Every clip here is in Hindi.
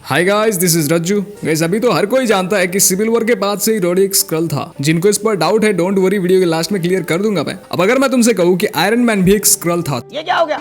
Hi guys, this is Rajju. Guys अभी तो हर कोई जानता है कि सिविल वॉर के बाद से ही रॉडी एक स्क्रल था। जिनको इस पर डाउट है, डोंट वरी, वीडियो के लास्ट में क्लियर कर दूंगा मैं। अब अगर मैं तुमसे कहूँ कि आयरन मैन भी एक स्क्रल था, ये क्या हो गया?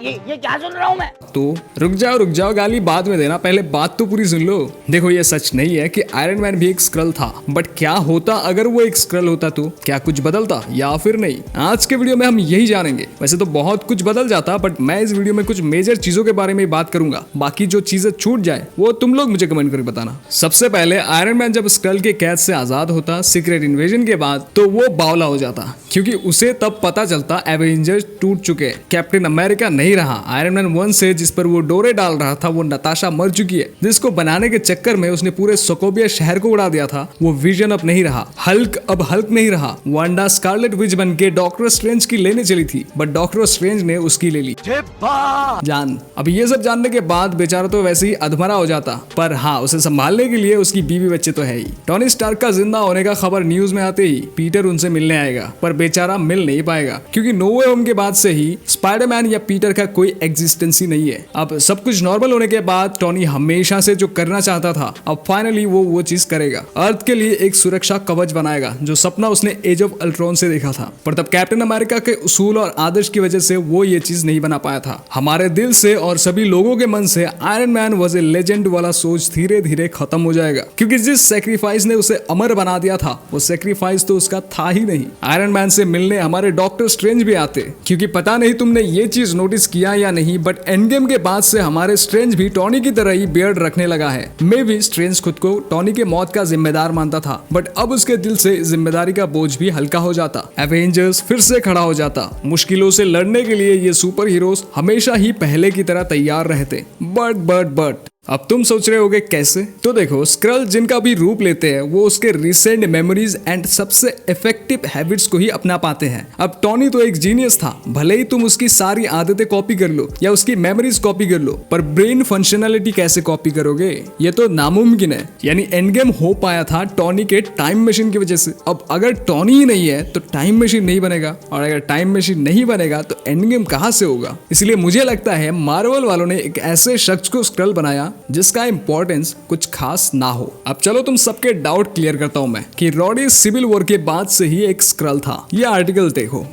ये क्या सुन रहा हूँ मैं? तो रुक जाओ, गाली बाद में देना, पहले बात तो पूरी सुन लो। देखो, ये सच नहीं है कि आयरन मैन भी एक स्क्रल था, बट क्या होता अगर वो एक स्क्रल होता तो क्या कुछ बदलता या फिर नहीं? आज के वीडियो में हम यही जानेंगे। वैसे तो बहुत कुछ बदल जाता, बट मैं इस वीडियो में कुछ मेजर चीजों के बारे में बात करूंगा। बाकी जो चीजें छूट जाए वो तुम लोग मुझे कमेंट करके बताना। सबसे पहले आयरन मैन जब स्क्रल के कैद से आजाद होता सीक्रेट इन्वेजन के बाद, तो वो बावला हो जाता, क्योंकि उसे तब पता चलता एवेंजर्स टूट चुके, कैप्टन अमेरिका नहीं रहा। आयरन मैन 1 से जिस पर वो डोरे डाल रहा था वो नताशा मर चुकी है, जिसको बनाने के चक्कर में उसने पूरे सोकोविया शहर को उड़ा दिया था। वो विजन अब नहीं रहा, हल्क अब हल्क नहीं रहा। वांडा स्कारलेट विच बन के डॉक्टर स्ट्रेंज की लेने चली थी, बट डॉक्टर स्ट्रेंज ने उसकी ले ली जान। अब ये सब जानने के बाद बेचारा तो वैसे ही अधमरा हो जाता, पर हाँ, उसे संभालने के लिए उसकी बीवी बच्चे तो है ही। टोनी स्टार्क का जिंदा होने का खबर न्यूज में आते ही पीटर उनसे मिलने आएगा, पर बेचारा मिल नहीं पाएगा, क्योंकि नो वे होम के बाद से ही स्पाइडरमैन या पीटर का कोई एग्जिस्टेंस ही नहीं है। अब सब कुछ नॉर्मल होने के बाद टोनी हमेशा से जो करना चाहता था, अब फाइनली वो चीज करेगा। अर्थ के लिए एक सुरक्षा कवच बनाएगा, जो सपना उसने एज ऑफ अल्ट्रॉन से देखा था, पर तब कैप्टन अमेरिका के उसूल और आदर्श की वजह से वो ये चीज नहीं बना पाया था। हमारे दिल से और सभी लोगों के मन से iron man was a legend वाला सोच धीरे धीरे खत्म हो जाएगा, क्योंकि जिस सेक्रीफाइस ने उसे अमर बना दिया था, वो सेक्रीफाइस तो उसका था ही नहीं। आयरन मैन से मिलने हमारे डॉक्टर स्ट्रेंज भी आते, क्योंकि पता नहीं तुमने ये चीज नोटिस किया या नहीं, बट एंड गेम के बाद से हमारे स्ट्रेंज भी टोनी की तरह ही बियर्ड रखने लगा है। मे भी स्ट्रेंज खुद को टोनी के मौत का जिम्मेदार मानता था, बट अब उसके दिल से जिम्मेदारी का बोझ भी हल्का हो जाता। एवेंजर्स फिर से खड़ा हो जाता। मुश्किलों से लड़ने के लिए ये सुपर हीरोज हमेशा ही पहले की तरह तैयार रहते। बट अब तुम सोच रहे होगे कैसे? तो देखो, स्क्रल जिनका भी रूप लेते हैं, वो उसके रिसेंट मेमोरीज एंड सबसे इफेक्टिव हैबिट्स को ही अपना पाते हैं। अब टोनी तो एक जीनियस था, भले ही तुम उसकी सारी आदतें कॉपी कर लो या उसकी मेमोरीज कॉपी कर लो, पर ब्रेन फंक्शनैलिटी कैसे कॉपी करोगे? ये तो नामुमकिन है। यानी एंड गेम हो पाया था टोनी के टाइम मशीन की वजह से। अब अगर टोनी ही नहीं है तो टाइम मशीन नहीं बनेगा, और अगर टाइम मशीन नहीं बनेगा तो एंड गेम कहां से होगा? इसलिए मुझे लगता है मार्वल वालों ने एक ऐसे शख्स को स्क्रल बनाया जिसका इंपॉर्टेंस कुछ खास ना हो। अब चलो तुम सबके डाउट क्लियर करता हूं मैं कि रॉडी सिविल वॉर के बाद से ही एक स्क्रल था। ये आर्टिकल देखो।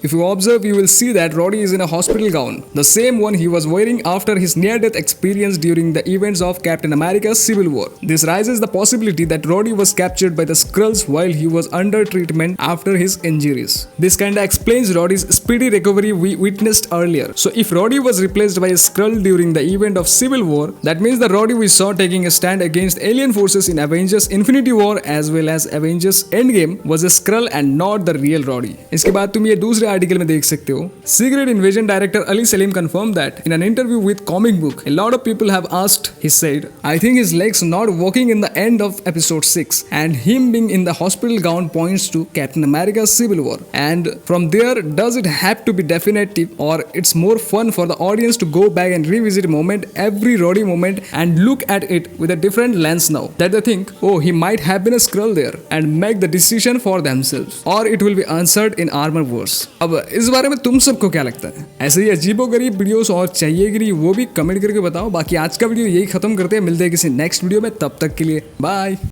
If you observe, you will see that Rhodey is in a hospital gown, the same one he was wearing after his near-death experience during the events of Captain America's Civil War. This raises the possibility that Rhodey was captured by the Skrulls while he was under treatment after his injuries. This kinda explains Rhodey's speedy recovery we witnessed earlier. So if Rhodey was replaced by a Skrull during the event of Civil War, that means the Rhodey we saw taking a stand against alien forces in Avengers Infinity War as well as Avengers Endgame was a Skrull and not the real Rhodey. इसके बाद तुम ये दूसरे आर्टिकल में देख सकते हो। Secret invasion director Ali Salim confirmed that in an interview with Comic Book, a lot of people have asked. He said, "I think his legs not working in the end of episode 6 and him being in the hospital gown points to Captain America's Civil War. And from there, does it have to be definitive or it's more fun for the audience to go back and revisit moment, every Rhodey moment and look at it with a different lens now that they think, oh, he might have been a Skrull there and make the decision for themselves, or it will be answered in Armorverse." अब इस बारे में तुम सबको क्या लगता है? ऐसे ही अजीबोगरीब वीडियोस और चाहिए कि नहीं, वो भी कमेंट करके बताओ। बाकी आज का वीडियो यही खत्म करते हैं, मिलते हैं किसी नेक्स्ट वीडियो में, तब तक के लिए बाय।